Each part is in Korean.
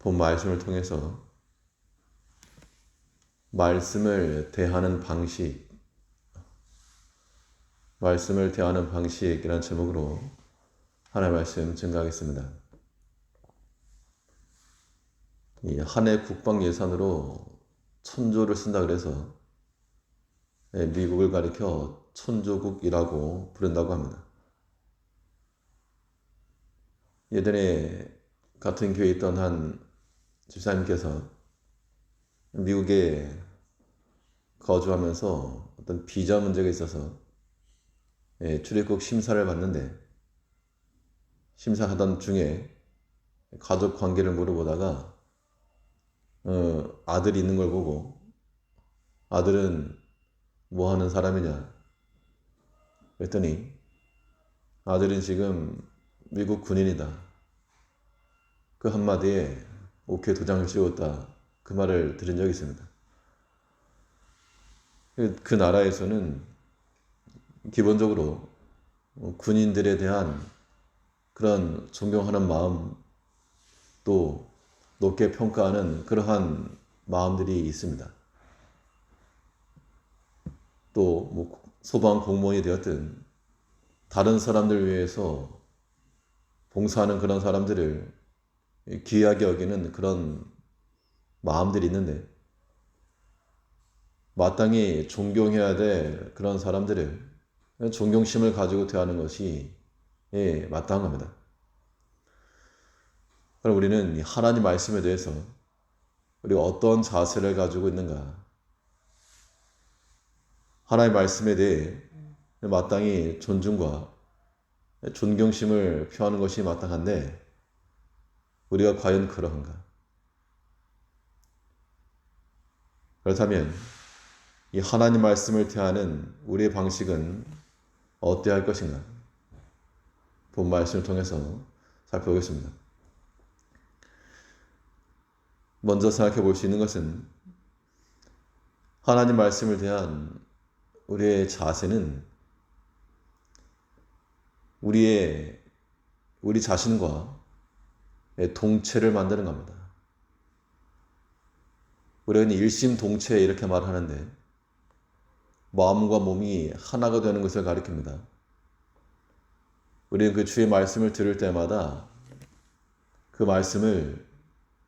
본 말씀을 통해서 말씀을 대하는 방식이라는 제목으로 하나의 말씀 증가하겠습니다. 이 한 해 국방 예산으로 1,000조를 쓴다 그래서 미국을 가리켜 천조국이라고 부른다고 합니다. 예전에 같은 교회에 있던 한 집사님께서 미국에 거주하면서 어떤 비자 문제가 있어서 출입국 심사를 받는데, 심사하던 중에 가족 관계를 물어보다가 아들이 있는 걸 보고, 아들은 뭐 하는 사람이냐 그랬더니 아들은 지금 미국 군인이다. 그 한마디에 오케이 도장을 찍었다. 그 말을 들은 적이 있습니다. 그 나라에서는 기본적으로 군인들에 대한 그런 존경하는 마음, 또 높게 평가하는 그러한 마음들이 있습니다. 또 뭐 소방 공무원이 되었든 다른 사람들 위해서 봉사하는 그런 사람들을 귀하게 여기는 그런 마음들이 있는데, 마땅히 존경해야 될 그런 사람들을 존경심을 가지고 대하는 것이 마땅한 겁니다. 그럼 우리는 하나님 말씀에 대해서 우리가 어떤 자세를 가지고 있는가, 하나님 말씀에 대해 마땅히 존중과 존경심을 표하는 것이 마땅한데 우리가 과연 그러한가? 그렇다면 이 하나님 말씀을 대하는 우리의 방식은 어때야 할 것인가? 본 말씀을 통해서 살펴보겠습니다. 먼저 생각해 볼 수 있는 것은, 하나님 말씀을 대한 우리의 자세는 우리 자신과 동체를 만드는 겁니다. 우리는 일심동체 이렇게 말하는데, 마음과 몸이 하나가 되는 것을 가리킵니다. 우리는 그 주의 말씀을 들을 때마다 그 말씀을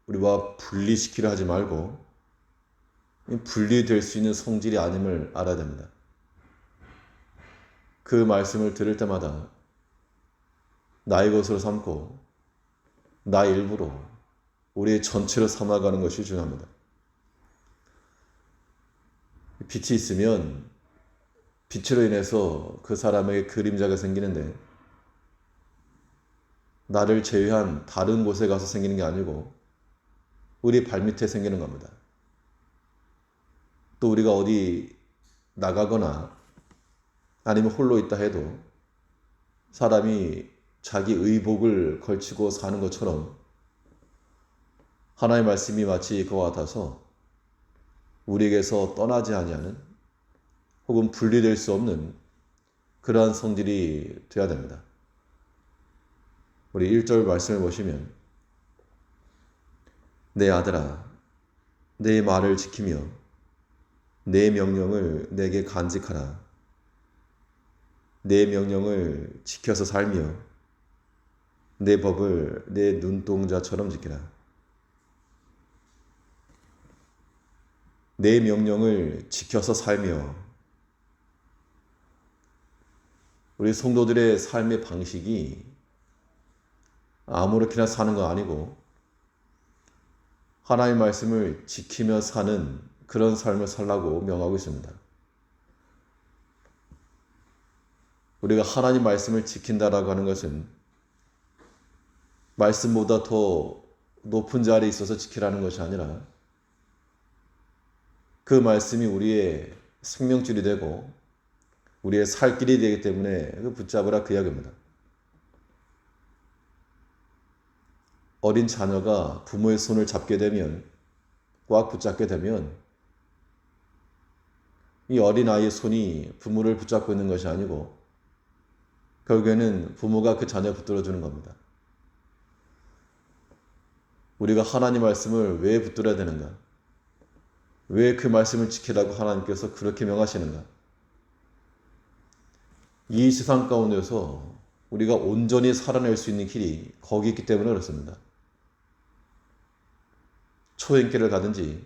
우리와 분리시키려 하지 말고 분리될 수 있는 성질이 아님을 알아야 됩니다. 그 말씀을 들을 때마다 나의 것으로 삼고 나 일부로 우리의 전체로 삼아가는 것이 중요합니다. 빛이 있으면 빛으로 인해서 그 사람에게 그림자가 생기는데, 나를 제외한 다른 곳에 가서 생기는 게 아니고 우리 발밑에 생기는 겁니다. 또 우리가 어디 나가거나 아니면 홀로 있다 해도 사람이 자기 의복을 걸치고 사는 것처럼 하나님의 말씀이 마치 그와 같아서 우리에게서 떠나지 아니하는, 혹은 분리될 수 없는 그러한 성질이 되어야 됩니다. 우리 1절 말씀을 보시면, 내 아들아 내 말을 지키며 내 명령을 내게 간직하라. 내 명령을 지켜서 살며 내 법을 내 눈동자처럼 지키라. 내 명령을 지켜서 살며, 우리 성도들의 삶의 방식이 아무렇게나 사는 건 아니고 하나님의 말씀을 지키며 사는 그런 삶을 살라고 명하고 있습니다. 우리가 하나님 말씀을 지킨다라고 하는 것은 말씀보다 더 높은 자리에 있어서 지키라는 것이 아니라, 그 말씀이 우리의 생명줄이 되고 우리의 살 길이 되기 때문에 붙잡으라 그 이야기입니다. 어린 자녀가 부모의 손을 잡게 되면, 꽉 붙잡게 되면 이 어린 아이의 손이 부모를 붙잡고 있는 것이 아니고 결국에는 부모가 그 자녀를 붙들어 주는 겁니다. 우리가 하나님 말씀을 왜 붙들어야 되는가? 왜 그 말씀을 지키라고 하나님께서 그렇게 명하시는가? 이 세상 가운데서 우리가 온전히 살아낼 수 있는 길이 거기 있기 때문에 그렇습니다. 초행길을 가든지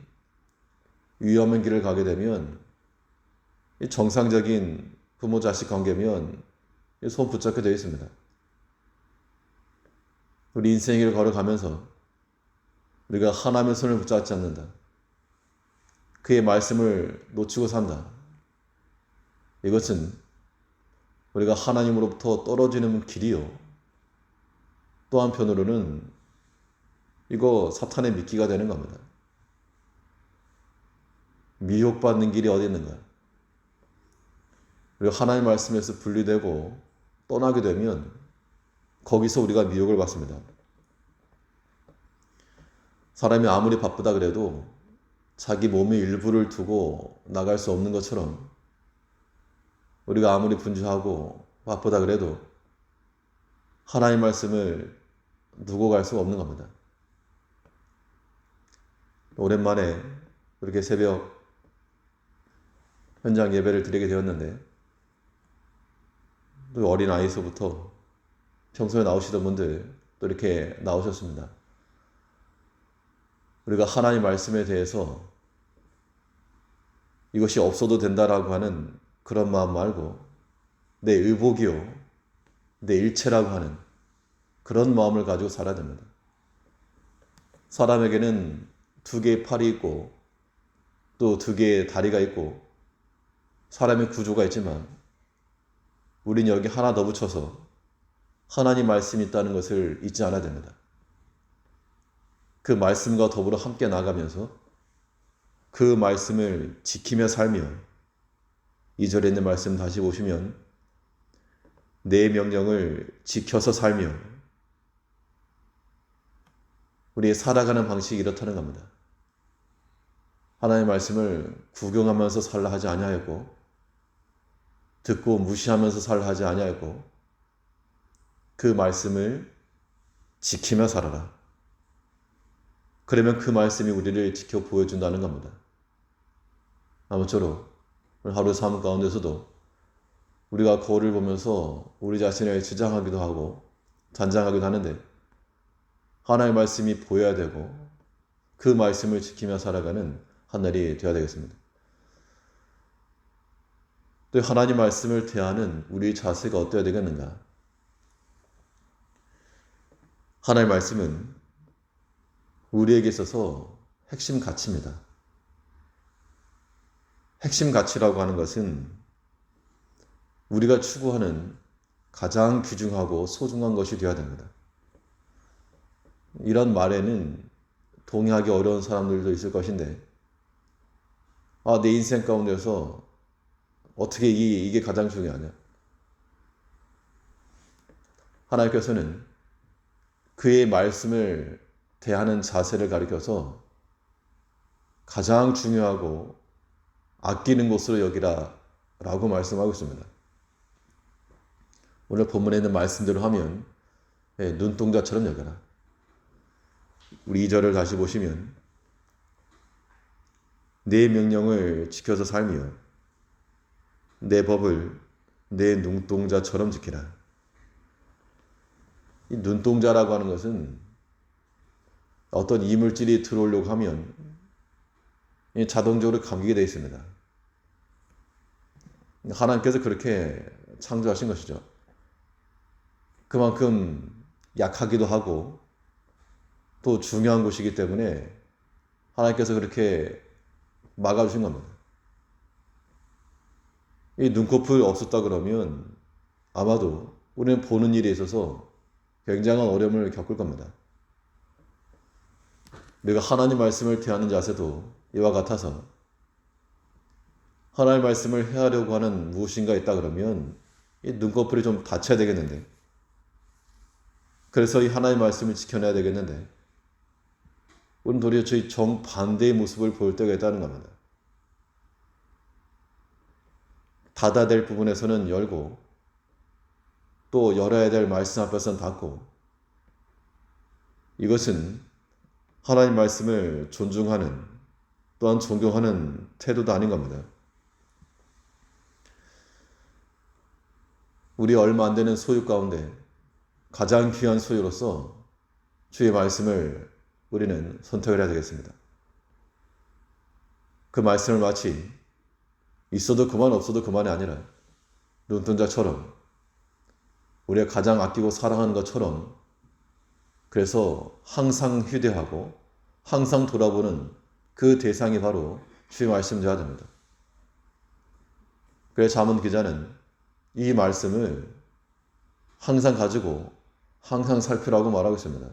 위험한 길을 가게 되면 정상적인 부모 자식 관계면 손 붙잡게 되어 있습니다. 우리 인생을 걸어가면서 우리가 하나님의 손을 붙잡지 않는다. 그의 말씀을 놓치고 산다. 이것은 우리가 하나님으로부터 떨어지는 길이요. 또 한편으로는 이거 사탄의 미끼가 되는 겁니다. 미혹받는 길이 어디 있는가? 우리가 하나님 말씀에서 분리되고 떠나게 되면 거기서 우리가 미혹을 받습니다. 사람이 아무리 바쁘다 그래도 자기 몸의 일부를 두고 나갈 수 없는 것처럼 우리가 아무리 분주하고 바쁘다 그래도 하나님 말씀을 두고 갈 수 없는 겁니다. 오랜만에 이렇게 새벽 현장 예배를 드리게 되었는데 또 어린 아이서부터 평소에 나오시던 분들 또 이렇게 나오셨습니다. 우리가 하나님 말씀에 대해서 이것이 없어도 된다라고 하는 그런 마음 말고 내 의복이요, 내 일체라고 하는 그런 마음을 가지고 살아야 됩니다. 사람에게는 2개의 팔이 있고 또 2개의 다리가 있고 사람의 구조가 있지만 우리는 여기 하나 더 붙여서 하나님 말씀이 있다는 것을 잊지 않아야 됩니다. 그 말씀과 더불어 함께 나가면서 그 말씀을 지키며 살며 2절에 있는 말씀 다시 보시면 내 명령을 지켜서 살며 우리의 살아가는 방식이 이렇다는 겁니다. 하나님의 말씀을 구경하면서 살라 하지 아니하였고 듣고 무시하면서 살라 하지 아니하였고 그 말씀을 지키며 살아라. 그러면 그 말씀이 우리를 지켜 보여준다는 겁니다. 아무쪼록 하루 삶 가운데서도 우리가 거울을 보면서 우리 자신을 지장하기도 하고 단장하기도 하는데 하나님의 말씀이 보여야 되고 그 말씀을 지키며 살아가는 한 날이 되어야 되겠습니다. 또 하나님 말씀을 대하는 우리의 자세가 어때야 되겠는가? 하나님의 말씀은 우리에게 있어서 핵심 가치입니다. 핵심 가치라고 하는 것은 우리가 추구하는 가장 귀중하고 소중한 것이 되어야 됩니다. 이런 말에는 동의하기 어려운 사람들도 있을 것인데 내 인생 가운데서 어떻게 이게 가장 중요하냐? 하나님께서는 그의 말씀을 대하는 자세를 가리켜서 가장 중요하고 아끼는 것으로 여기라 라고 말씀하고 있습니다. 오늘 본문에 있는 말씀대로 하면 눈동자처럼 여겨라. 우리 2절을 다시 보시면 내 명령을 지켜서 살며 내 법을 내 눈동자처럼 지키라. 이 눈동자라고 하는 것은 어떤 이물질이 들어오려고 하면 자동적으로 감기게 되어 있습니다. 하나님께서 그렇게 창조하신 것이죠. 그만큼 약하기도 하고 또 중요한 곳이기 때문에 하나님께서 그렇게 막아주신 겁니다. 이 눈꺼풀 없었다 그러면 아마도 우리는 보는 일에 있어서 굉장한 어려움을 겪을 겁니다. 우리가 하나님 말씀을 대하는 자세도 이와 같아서 하나님 말씀을 헤아려고 하는 무엇인가 있다 그러면 이 눈꺼풀이 좀 닫혀야 되겠는데 그래서 이 하나님 말씀을 지켜내야 되겠는데 우리는 도리어 저희 정반대의 모습을 보일 때가 있다는 겁니다. 닫아야 될 부분에서는 열고 또 열어야 될 말씀 앞에서는 닫고 이것은 하나님 말씀을 존중하는 또한 존경하는 태도도 아닌 겁니다. 우리 얼마 안 되는 소유 가운데 가장 귀한 소유로서 주의 말씀을 우리는 선택을 해야 되겠습니다. 그 말씀을 마치 있어도 그만 없어도 그만이 아니라 눈동자처럼 우리가 가장 아끼고 사랑하는 것처럼 그래서 항상 휴대하고 항상 돌아보는 그 대상이 바로 주의 말씀이어야 됩니다. 그래서 잠언 기자는 이 말씀을 항상 가지고 항상 살피라고 말하고 있습니다.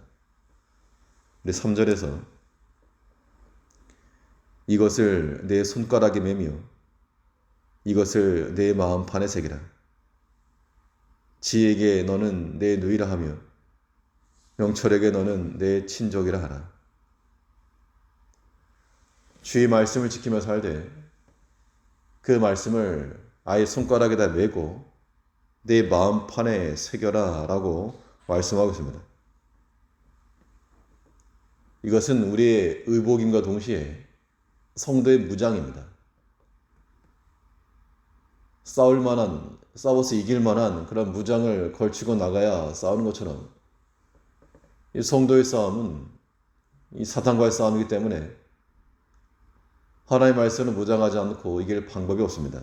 우리 3절에서 이것을 내 손가락에 매며 이것을 내 마음판에 새기라. 지에게 너는 내 누이라 하며 명철에게 너는 내 친족이라 하라. 주의 말씀을 지키며 살되 그 말씀을 아예 손가락에다 메고 내 마음판에 새겨라 라고 말씀하고 있습니다. 이것은 우리의 의복임과 동시에 성도의 무장입니다. 싸워서 이길 만한 그런 무장을 걸치고 나가야 싸우는 것처럼 이 성도의 싸움은 이 사탄과의 싸움이기 때문에 하나님의 말씀을 무장하지 않고 이길 방법이 없습니다.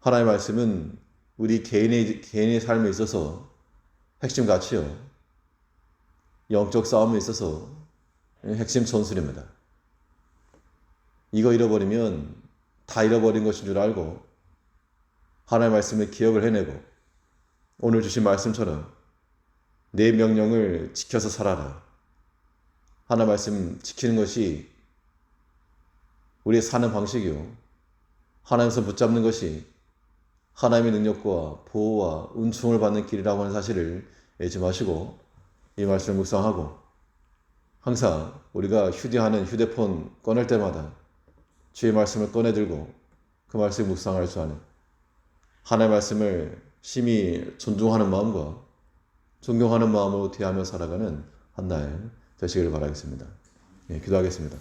하나님의 말씀은 우리 개인의 삶에 있어서 핵심 가치요. 영적 싸움에 있어서 핵심 전술입니다. 이거 잃어버리면 다 잃어버린 것인 줄 알고 하나님의 말씀을 기억을 해내고 오늘 주신 말씀처럼 내 명령을 지켜서 살아라. 하나님의 말씀 지키는 것이 우리의 사는 방식이요. 하나님께서 붙잡는 것이 하나님의 능력과 보호와 은총을 받는 길이라고 하는 사실을 잊지 마시고 이 말씀을 묵상하고 항상 우리가 휴대하는 휴대폰 꺼낼 때마다 주의 말씀을 꺼내들고 그 말씀을 묵상할 수 아는 하나님의 말씀을 심히 존중하는 마음과 존경하는 마음으로 대하며 살아가는 한 날 되시기를 바라겠습니다. 기도하겠습니다.